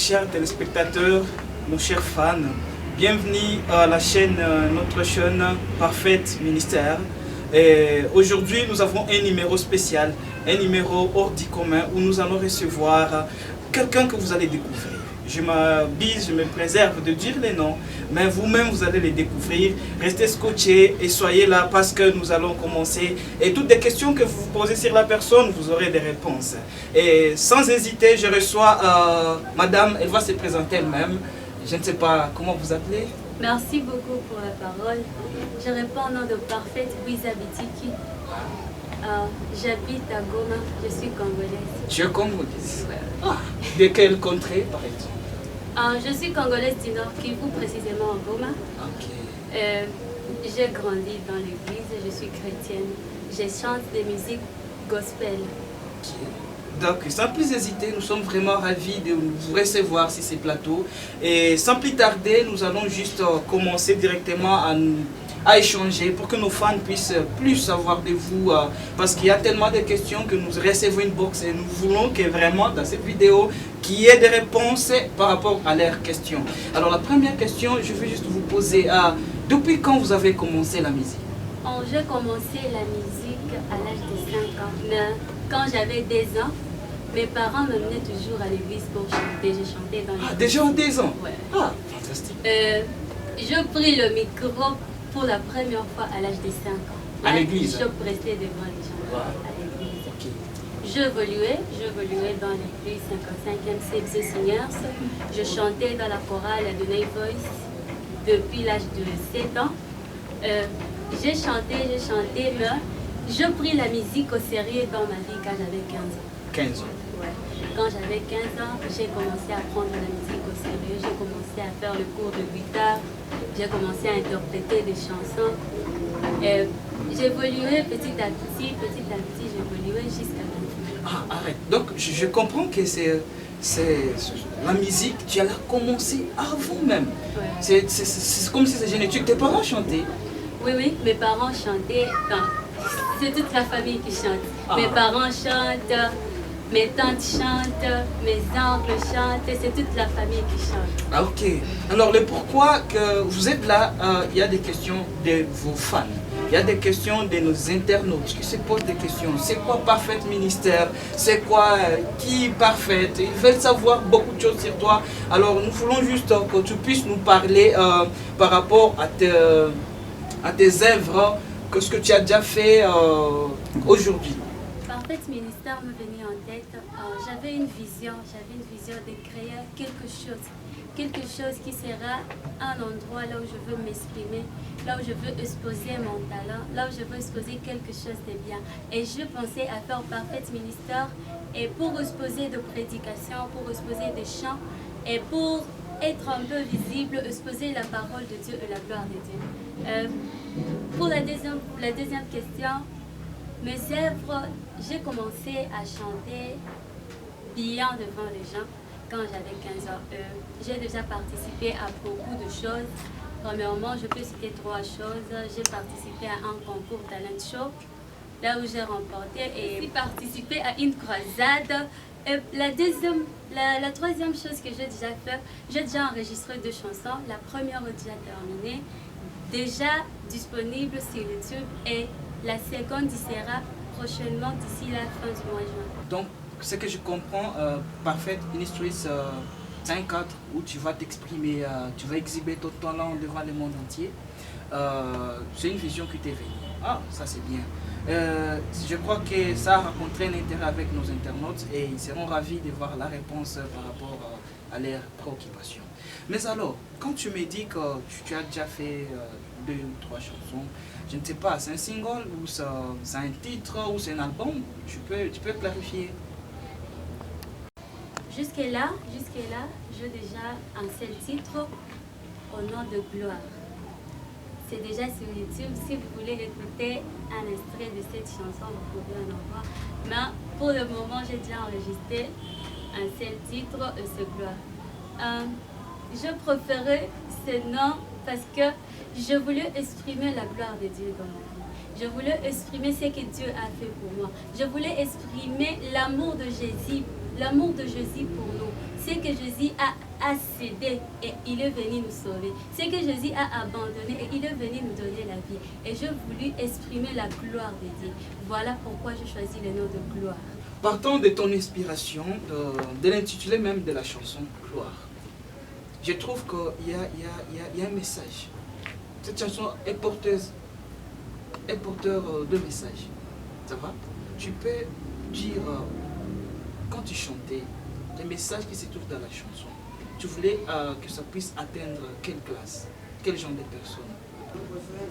chers téléspectateurs, nos chers fans, bienvenue à la chaîne, notre chaîne Parfaite Ministère. Aujourd'hui, nous avons un numéro spécial, un numéro hors du commun où nous allons recevoir quelqu'un que vous allez découvrir. Je m'abuse, je me préserve de dire les noms, mais vous-même vous allez les découvrir. Restez scotchés et soyez là parce que nous allons commencer. Et toutes les questions que vous posez sur la personne, vous aurez des réponses. Et sans hésiter, je reçois madame, elle va se présenter elle-même. Je ne sais pas comment vous appelez. Merci beaucoup pour la parole. Je réponds au nom de Parfaite Wiza Bitiki. J'habite à Goma, je suis congolaise. Tu es congolaise. Ouais. Ah, de quelle contrée par exemple? Je suis congolaise du Nord Kivu, précisément à Goma. Ok. J'ai grandi dans l'église, je suis chrétienne. Je chante des musiques gospel. Ok. Donc, sans plus hésiter, nous sommes vraiment ravis de vous recevoir sur ces plateaux. Et sans plus tarder, nous allons juste commencer directement à échanger pour que nos fans puissent plus savoir de vous. Parce qu'il y a tellement de questions que nous recevons une box et nous voulons que vraiment dans cette vidéo, qu'il y ait des réponses par rapport à leurs questions. Alors, la première question, je veux juste vous poser, depuis quand vous avez commencé la musique? J'ai commencé la musique à l'âge de 5 ans. Mais quand j'avais 2 ans, mes parents me menaient toujours à l'église pour chanter. Je chantais dans l'église. Ah, déjà en 2 ans? Ouais. Ah, fantastique. Je pris le micro pour la première fois à l'âge de 5 ans. À l'église? Je restais devant les gens à l'église. Ok. J'évoluais dans l'église 55e CFC Seniors. Je chantais dans la chorale de Night Voice depuis l'âge de 7 ans. J'ai chanté, mais je pris la musique au sérieux dans ma vie quand j'avais 15 ans. 15 ans. Ouais. Quand j'avais 15 ans, j'ai commencé à prendre la musique au sérieux. J'ai commencé à faire le cours de guitare. J'ai commencé à interpréter des chansons. J'évoluais petit à petit, j'évoluais jusqu'à maintenant. Ah, arrête. Donc, je comprends que c'est la musique, tu as commencé avant même. Ouais. C'est comme si c'est génétique. Tes parents chantaient? Oui, mes parents chantaient. Enfin, c'est toute la famille qui chante. Ah. Mes parents chantent, mes tantes chantent, mes oncles chantent, c'est toute la famille qui chante. Ah, ok. Alors, le pourquoi que vous êtes là, il y a des questions de vos fans. Il y a des questions de nos internautes qui se posent des questions. C'est quoi Parfaite Ministère? C'est quoi qui est Parfaite? Ils veulent savoir beaucoup de choses sur toi. Alors, nous voulons juste que tu puisses nous parler par rapport à tes œuvres, que ce que tu as déjà fait aujourd'hui. Parfaite Ministère me venait en tête. J'avais une vision de créer quelque chose qui sera un endroit là où je veux m'exprimer, là où je veux exposer mon talent, là où je veux exposer quelque chose de bien. Et je pensais à faire Parfaite Ministère et pour exposer de prédications, pour exposer des chants et pour être un peu visible, exposer la parole de Dieu et la gloire de Dieu. Pour la deuxième question, mes œuvres, j'ai commencé à chanter bien devant les gens quand j'avais 15 ans. J'ai déjà participé à beaucoup de choses. Premièrement, je peux citer 3 choses. J'ai participé à un concours talent show, là où j'ai remporté, et j'ai participé à une croisade. La troisième chose que j'ai déjà fait, j'ai déjà enregistré 2 chansons. La première est déjà terminée, déjà disponible sur YouTube, et la seconde sera prochainement d'ici la fin du mois de juin. Donc, ce que je comprends, Parfaite Ministries 5-4, où tu vas t'exprimer, tu vas exhiber ton talent devant le monde entier. C'est une vision qui t'est venue. Ah, ça c'est bien. Je crois que ça a rencontré un intérêt avec nos internautes et ils seront ravis de voir la réponse par rapport à leurs préoccupations. Mais alors, quand tu me dis que tu as déjà fait 2 ou 3 chansons, je ne sais pas, c'est un single ou c'est un titre ou c'est un album? Tu peux clarifier? Jusque-là, j'ai déjà un seul titre au nom de Gloire. C'est déjà sur YouTube. Si vous voulez écouter un extrait de cette chanson, vous pouvez en avoir. Mais pour le moment, j'ai déjà enregistré un seul titre, c'est Gloire. Je préférais ce nom parce que je voulais exprimer la gloire de Dieu dans ma vie. Je voulais exprimer ce que Dieu a fait pour moi. Je voulais exprimer l'amour de Jésus pour nous. Ce que Jésus a cédé et il est venu nous sauver. Ce que Jésus a abandonné et il est venu nous donner la vie. Et je voulais exprimer la gloire de Dieu. Voilà pourquoi je choisis le nom de gloire. Partant de ton inspiration, de l'intitulé même de la chanson Gloire, je trouve qu'il y a un message. Cette chanson est porteur de message. Ça va? Tu peux dire, quand tu chantais, les messages qui se trouvent dans la chanson, tu voulais que ça puisse atteindre quelle classe, quel genre de personnes?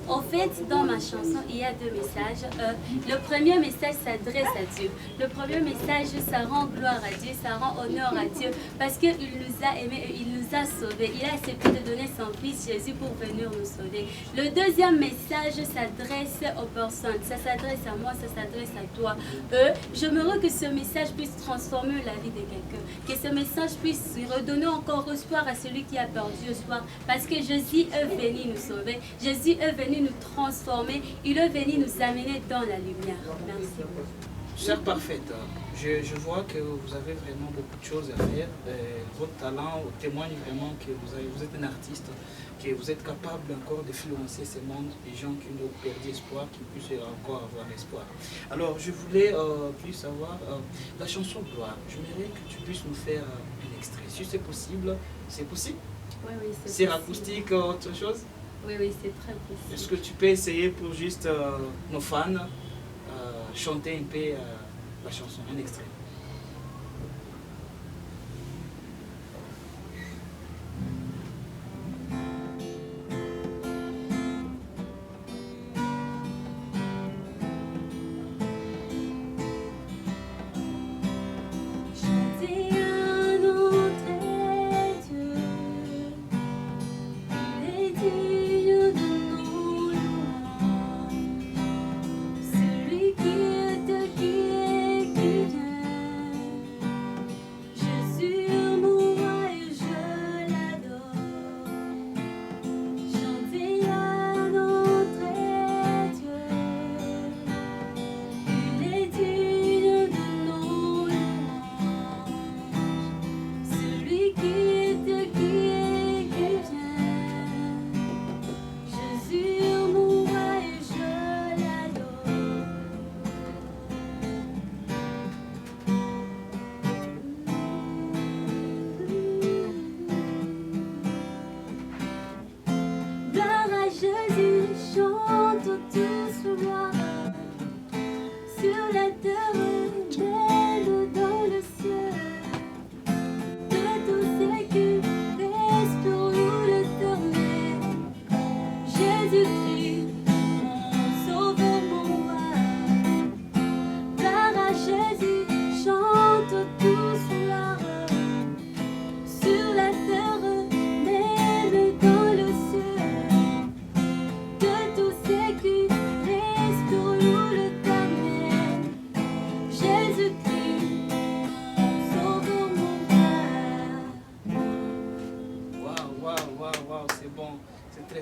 En fait, dans ma chanson, il y a deux messages. Le premier message s'adresse à Dieu. Le premier message, ça rend gloire à Dieu, ça rend honneur à Dieu parce qu'il nous a aimés et il nous a sauvés. Il a accepté de donner son fils Jésus pour venir nous sauver. Le deuxième message s'adresse aux personnes. Ça s'adresse à moi, ça s'adresse à toi. J'aimerais que ce message puisse transformer la vie de quelqu'un. Que ce message puisse redonner encore espoir à celui qui a perdu espoir. Parce que Jésus est venu nous sauver. Jésus est venu nous transformer, il est venu nous amener dans la lumière. Merci. Sœur parfaite, je vois que vous avez vraiment beaucoup de choses à faire. Votre talent témoigne vraiment que vous êtes un artiste, que vous êtes capable encore d'influencer ce monde, des gens qui ont perdu espoir, qui puissent encore avoir espoir. Alors, je voulais plus savoir, la chanson Gloire, j'aimerais que tu puisses nous faire un extrait. Si c'est possible, c'est possible? Oui, oui, c'est possible. C'est acoustique, autre chose? Oui, oui, c'est très possible. Est-ce que tu peux essayer pour juste nos fans chanter un peu la chanson, un extrait?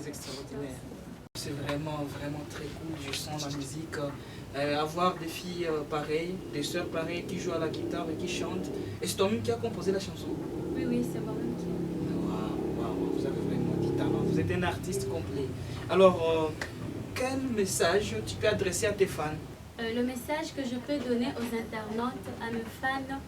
Extraordinaire. C'est vraiment très cool, je sens la musique. Avoir des filles pareilles, des sœurs pareilles qui jouent à la guitare et qui chantent. Et c'est toi-même qui a composé la chanson? Oui, oui, c'est moi-même qui. Waouh, vous avez vraiment du talent, vous êtes un artiste complet. Alors, quel message tu peux adresser à tes fans? Le message que je peux donner aux internautes, à mes fans,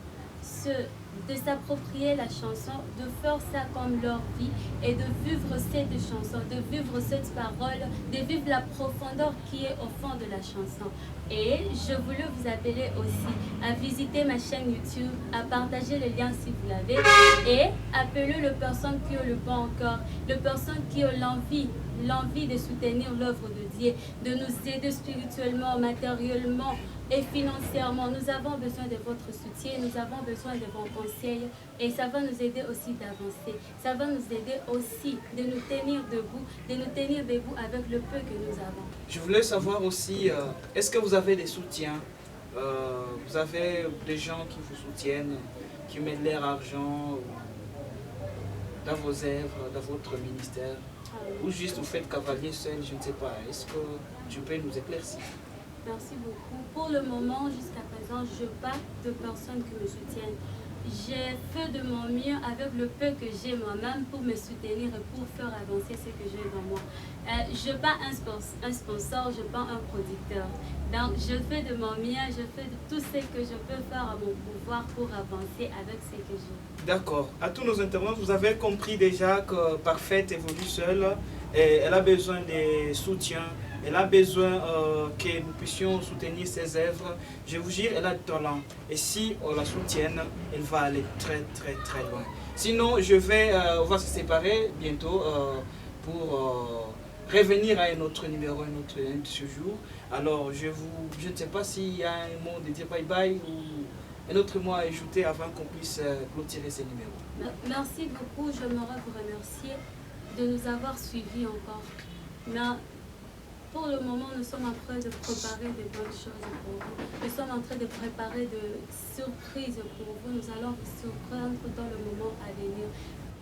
c'est de s'approprier la chanson, de faire ça comme leur vie et de vivre cette chanson, de vivre cette parole, de vivre la profondeur qui est au fond de la chanson. Et je voulais vous appeler aussi à visiter ma chaîne YouTube, à partager le lien si vous l'avez et appeler les personnes qui ont le bon cœur, les personnes qui ont l'envie de soutenir l'œuvre de Dieu, de nous aider spirituellement, matériellement et financièrement. Nous avons besoin de votre soutien, nous avons besoin de vos conseils et ça va nous aider aussi d'avancer. Ça va nous aider aussi de nous tenir debout avec le peu que nous avons. Je voulais savoir aussi, est-ce que vous avez des soutiens? Vous avez des gens qui vous soutiennent, qui mettent leur argent dans vos œuvres, dans votre ministère? Ou juste vous faites cavalier seul, je ne sais pas. Est-ce que tu peux nous éclaircir? Merci beaucoup. Pour le moment, jusqu'à présent, je n'ai pas de personnes qui me soutiennent. J'ai fait de mon mieux avec le peu que j'ai moi-même pour me soutenir et pour faire avancer ce que j'ai dans moi. Je n'ai pas un sponsor, je n'ai pas un producteur. Donc, je fais de mon mieux, je fais de tout ce que je peux faire à mon pouvoir pour avancer avec ce que j'ai. D'accord. À tous nos internautes, vous avez compris déjà que Parfaite évolue seule et elle a besoin de soutien. Elle a besoin que nous puissions soutenir ses œuvres. Je vous jure, elle a du talent. Et si on la soutienne, elle va aller très très très loin. Sinon, on va se séparer bientôt pour revenir à un autre numéro, un autre de ce jour. Alors, je ne sais pas s'il y a un mot de dire bye bye ou un autre mot à ajouter avant qu'on puisse clôturer ces numéros. Merci beaucoup. J'aimerais vous remercier de nous avoir suivis encore. Mais pour le moment, nous sommes en train de préparer de bonnes choses pour vous. Nous sommes en train de préparer de surprises pour vous. Nous allons vous surprendre dans le moment à venir.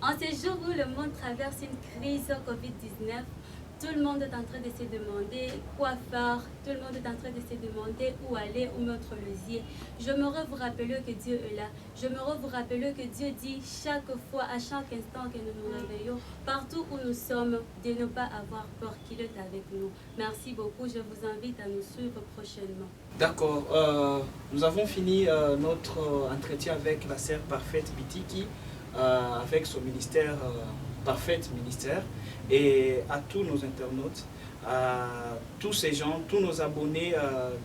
En ces jours où le monde traverse une crise Covid-19, tout le monde est en train de se demander quoi faire, tout le monde est en train de se demander où aller, où mettre le yeux. J'aimerais vous rappeler que Dieu est là. J'aimerais vous rappeler que Dieu dit chaque fois, à chaque instant que nous nous réveillons, partout où nous sommes, de ne pas avoir peur qu'il est avec nous. Merci beaucoup. Je vous invite à nous suivre prochainement. D'accord. Nous avons fini notre entretien avec la sœur Parfaite Bitiki, avec son ministère Parfaite Ministère, et à tous nos internautes, à tous ces gens, tous nos abonnés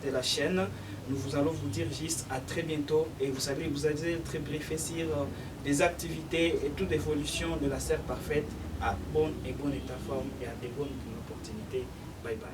de la chaîne, nous allons vous dire juste à très bientôt, et vous allez être briefé sur les activités et toute évolution de la sœur Parfaite à bon état de forme et à de bonnes opportunités. Bye bye.